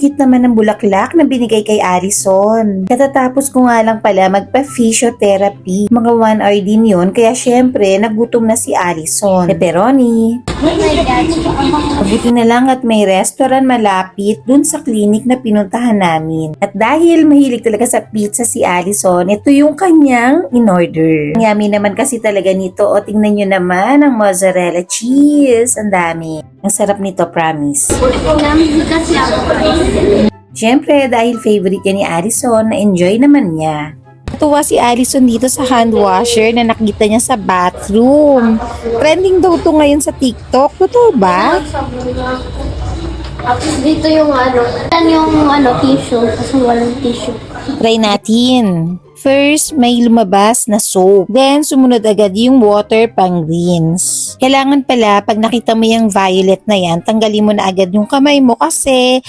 cute naman ng bulaklak na binigay kay Alison. Katatapos ko nga lang pala magpa-physiotherapy. Mga 1 hour din yun, kaya syempre nagutom na si Alison. Pepperoni. Mabuti na lang at may restaurant malapit dun sa clinic na pinuntahan namin. At dahil mahilig talaga sa pizza si Alison, ito yung kanyang in-order. Ang yummy naman kasi talaga nito. O tingnan nyo naman ang mozzarella cheese. Ang dami. Ang sarap nito, promise. Siyempre, dahil favorite yan ni Alison, na-enjoy naman niya. Natuwa si Alison dito sa hand washer na nakita niya sa bathroom. Trending daw to ngayon sa TikTok. Totoo ba? Tapos dito yung tissue. Kasi walang tissue. Try natin. First, may lumabas na soap. Then, sumunod agad yung water pang rinse. Kailangan pala, pag nakita mo yung violet na yan, tanggalin mo na agad yung kamay mo kasi